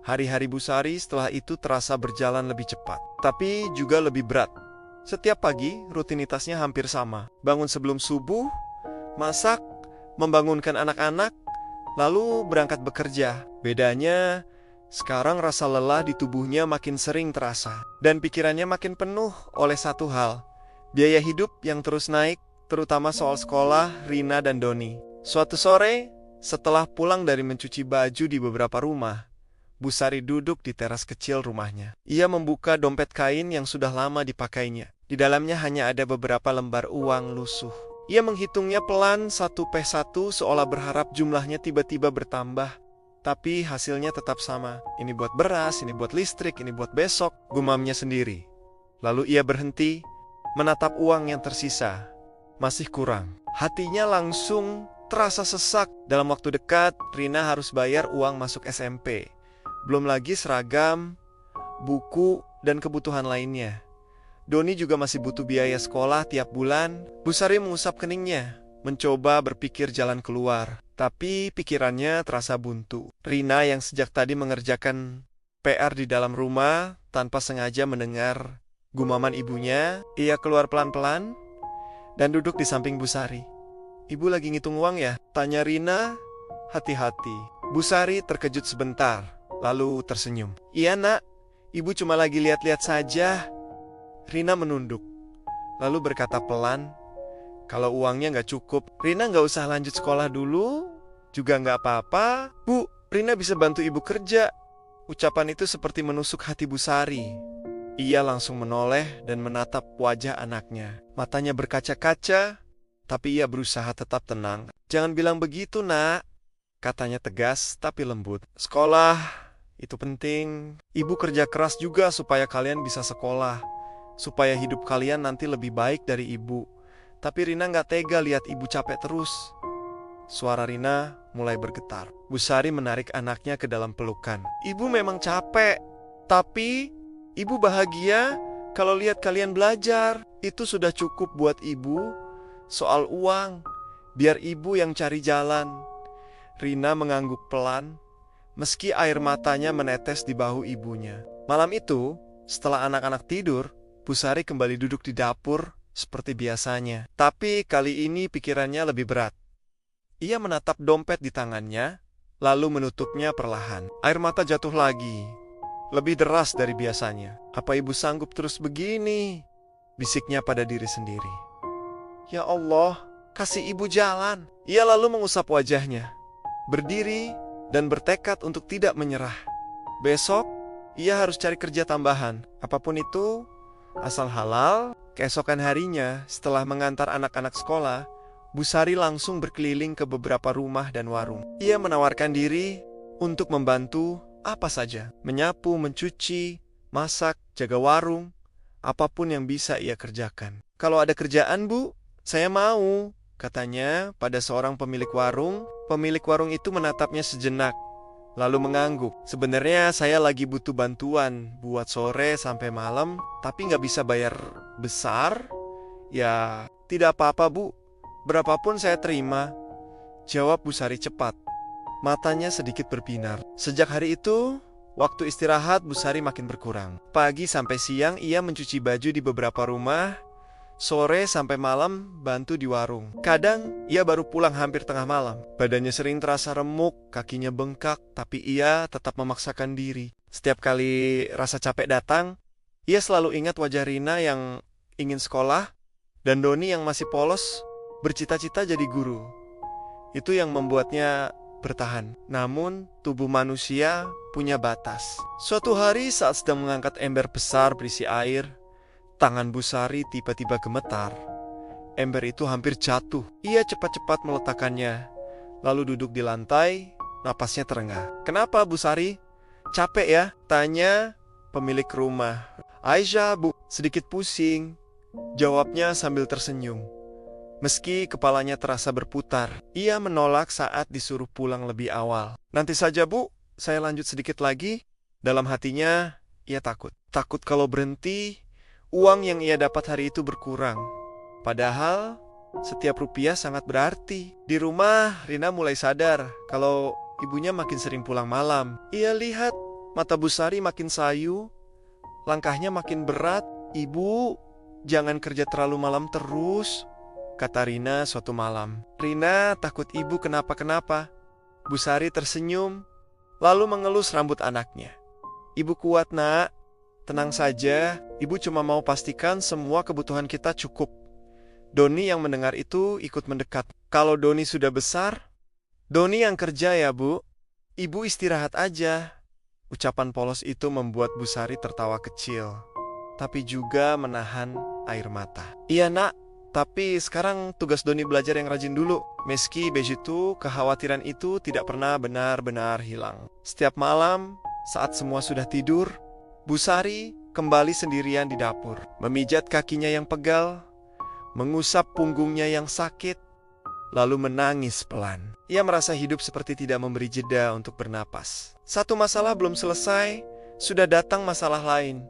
Hari-hari Busari setelah itu terasa berjalan lebih cepat, tapi juga lebih berat. Setiap pagi, rutinitasnya hampir sama. Bangun sebelum subuh, masak, membangunkan anak-anak, lalu berangkat bekerja. Bedanya, sekarang rasa lelah di tubuhnya makin sering terasa, dan pikirannya makin penuh oleh satu hal, biaya hidup yang terus naik, terutama soal sekolah, Rina dan Doni. Suatu sore, setelah pulang dari mencuci baju di beberapa rumah, Busari duduk di teras kecil rumahnya. Ia membuka dompet kain yang sudah lama dipakainya. Di dalamnya hanya ada beberapa lembar uang lusuh. Ia menghitungnya pelan satu per satu seolah berharap jumlahnya tiba-tiba bertambah. Tapi hasilnya tetap sama. Ini buat beras, ini buat listrik, ini buat besok, gumamnya sendiri. Lalu ia berhenti, menatap uang yang tersisa. Masih kurang. Hatinya langsung terasa sesak. Dalam waktu dekat, Rina harus bayar uang masuk SMP. Belum lagi seragam, buku, dan kebutuhan lainnya. Doni juga masih butuh biaya sekolah tiap bulan. Busari mengusap keningnya, mencoba berpikir jalan keluar. Tapi pikirannya terasa buntu. Rina yang sejak tadi mengerjakan PR di dalam rumah tanpa sengaja mendengar gumaman ibunya. Ia keluar pelan-pelan dan duduk di samping Busari. "Ibu lagi ngitung uang ya?" tanya Rina hati-hati. Busari terkejut sebentar, lalu tersenyum. "Iya nak, ibu cuma lagi lihat-lihat saja." Rina menunduk, lalu berkata pelan, "Kalau uangnya nggak cukup, Rina nggak usah lanjut sekolah dulu, juga nggak apa-apa. Bu, Rina bisa bantu ibu kerja." Ucapan itu seperti menusuk hati Busari. Ia langsung menoleh dan menatap wajah anaknya. Matanya berkaca-kaca, tapi ia berusaha tetap tenang. "Jangan bilang begitu nak," katanya tegas tapi lembut. "Sekolah itu penting. Ibu kerja keras juga supaya kalian bisa sekolah, supaya hidup kalian nanti lebih baik dari ibu. Tapi Rina gak tega lihat ibu capek terus." Suara Rina mulai bergetar. Busari menarik anaknya ke dalam pelukan. "Ibu memang capek, tapi ibu bahagia kalau lihat kalian belajar. Itu sudah cukup buat ibu. Soal uang, biar ibu yang cari jalan." Rina mengangguk pelan, meski air matanya menetes di bahu ibunya. Malam itu, setelah anak-anak tidur, Busari kembali duduk di dapur seperti biasanya. Tapi kali ini pikirannya lebih berat. Ia menatap dompet di tangannya, lalu menutupnya perlahan. Air mata jatuh lagi, lebih deras dari biasanya. "Apa ibu sanggup terus begini?" bisiknya pada diri sendiri. "Ya Allah, kasih ibu jalan." Ia lalu mengusap wajahnya, berdiri, dan bertekad untuk tidak menyerah. Besok, ia harus cari kerja tambahan, apapun itu, asal halal. Keesokan harinya, setelah mengantar anak-anak sekolah, Busari langsung berkeliling ke beberapa rumah dan warung. Ia menawarkan diri untuk membantu apa saja, menyapu, mencuci, masak, jaga warung, apapun yang bisa ia kerjakan. "Kalau ada kerjaan bu, saya mau," katanya pada seorang pemilik warung. Pemilik warung itu menatapnya sejenak, lalu mengangguk. "Sebenarnya saya lagi butuh bantuan buat sore sampai malam, tapi nggak bisa bayar besar." "Ya, tidak apa-apa bu, berapapun saya terima," jawab Busari cepat. Matanya sedikit berbinar. Sejak hari itu, waktu istirahat Busari makin berkurang. Pagi sampai siang ia mencuci baju di beberapa rumah. Sore sampai malam bantu di warung. Kadang ia baru pulang hampir tengah malam. Badannya sering terasa remuk, kakinya bengkak, tapi ia tetap memaksakan diri. Setiap kali rasa capek datang, ia selalu ingat wajah Rina yang ingin sekolah dan Doni yang masih polos bercita-cita jadi guru. Itu yang membuatnya bertahan. Namun tubuh manusia punya batas. Suatu hari saat sedang mengangkat ember besar berisi air, tangan Busari tiba-tiba gemetar. Ember itu hampir jatuh. Ia cepat-cepat meletakkannya, lalu duduk di lantai, napasnya terengah. "Kenapa Busari? Capek ya?" tanya pemilik rumah. "Aisyah bu, sedikit pusing," jawabnya sambil tersenyum. Meski kepalanya terasa berputar, ia menolak saat disuruh pulang lebih awal. "Nanti saja bu, saya lanjut sedikit lagi." Dalam hatinya, ia takut. Takut kalau berhenti, uang yang ia dapat hari itu berkurang. Padahal, setiap rupiah sangat berarti. Di rumah, Rina mulai sadar kalau ibunya makin sering pulang malam. Ia lihat Mata Bu Sari makin sayu, langkahnya makin berat. "Ibu, jangan kerja terlalu malam terus," kata Rina suatu malam. "Rina takut ibu kenapa-kenapa." Bu Sari tersenyum, lalu mengelus rambut anaknya. "Ibu kuat, Nak. Tenang saja, ibu cuma mau pastikan semua kebutuhan kita cukup." Doni yang mendengar itu ikut mendekat. "Kalau Doni sudah besar, Doni yang kerja ya, Bu. Ibu istirahat aja." Ucapan polos itu membuat Bu Sari tertawa kecil, tapi juga menahan air mata. "Iya, Nak. Tapi sekarang tugas Doni belajar yang rajin dulu." Meski begitu, kekhawatiran itu tidak pernah benar-benar hilang. Setiap malam, saat semua sudah tidur, Bu Sari kembali sendirian di dapur, memijat kakinya yang pegal, mengusap punggungnya yang sakit, lalu menangis pelan. Ia merasa hidup seperti tidak memberi jeda untuk bernapas. Satu masalah belum selesai, sudah datang masalah lain.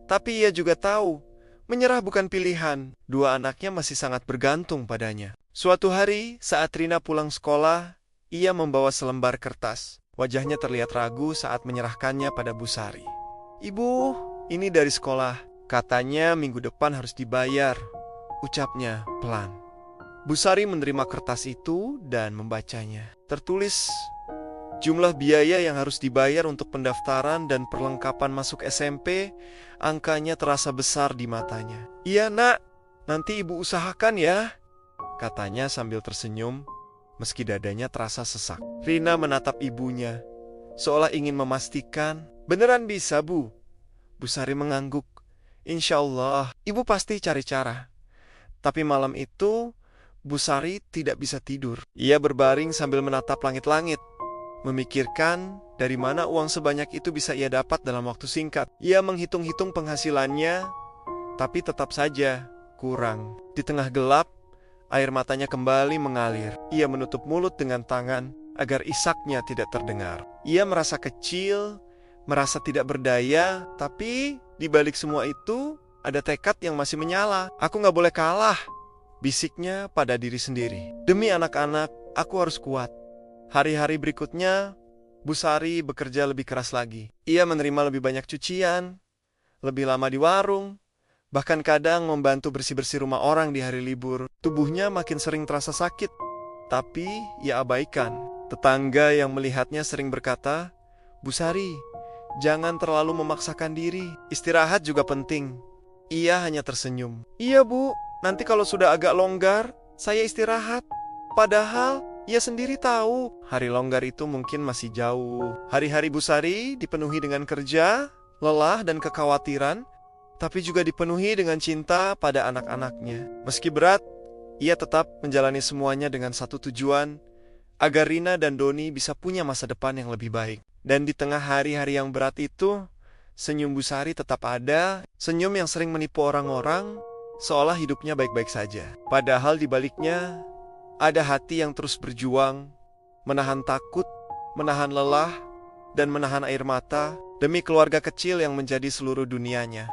Tapi ia juga tahu, menyerah bukan pilihan. Dua anaknya masih sangat bergantung padanya. Suatu hari, saat Rina pulang sekolah, ia membawa selembar kertas. Wajahnya terlihat ragu saat menyerahkannya pada Bu Sari. "Ibu, ini dari sekolah. Katanya minggu depan harus dibayar," ucapnya pelan. Bu Sari menerima kertas itu dan membacanya. Tertulis jumlah biaya yang harus dibayar untuk pendaftaran dan perlengkapan masuk SMP. Angkanya terasa besar di matanya. "Iya, Nak. Nanti ibu usahakan ya," katanya sambil tersenyum, meski dadanya terasa sesak. Rina menatap ibunya, seolah ingin memastikan. "Beneran bisa, Bu?" Bu Sari mengangguk. "Insya Allah, ibu pasti cari cara." Tapi malam itu, Bu Sari tidak bisa tidur. Ia berbaring sambil menatap langit-langit, memikirkan dari mana uang sebanyak itu bisa ia dapat dalam waktu singkat. Ia menghitung-hitung penghasilannya, tapi tetap saja kurang. Di tengah gelap, air matanya kembali mengalir. Ia menutup mulut dengan tangan agar isaknya tidak terdengar. Ia merasa kecil, merasa tidak berdaya, tapi di balik semua itu ada tekad yang masih menyala. "Aku gak boleh kalah," bisiknya pada diri sendiri. "Demi anak-anak, aku harus kuat." Hari-hari berikutnya, Bu Sari bekerja lebih keras lagi. Ia menerima lebih banyak cucian, lebih lama di warung, bahkan kadang membantu bersih-bersih rumah orang di hari libur. Tubuhnya makin sering terasa sakit, tapi ia abaikan. Tetangga yang melihatnya sering berkata, "Bu Sari, jangan terlalu memaksakan diri. Istirahat juga penting." Ia hanya tersenyum. "Iya, Bu, nanti kalau sudah agak longgar, saya istirahat." Padahal ia sendiri tahu hari longgar itu mungkin masih jauh. Hari-hari Bu Sari dipenuhi dengan kerja, lelah dan kekhawatiran, tapi juga dipenuhi dengan cinta pada anak-anaknya. Meski berat, ia tetap menjalani semuanya dengan satu tujuan, agar Rina dan Doni bisa punya masa depan yang lebih baik. Dan di tengah hari-hari yang berat itu, senyum Bu Sari tetap ada, senyum yang sering menipu orang-orang, seolah hidupnya baik-baik saja. Padahal di baliknya, ada hati yang terus berjuang, menahan takut, menahan lelah, dan menahan air mata demi keluarga kecil yang menjadi seluruh dunianya.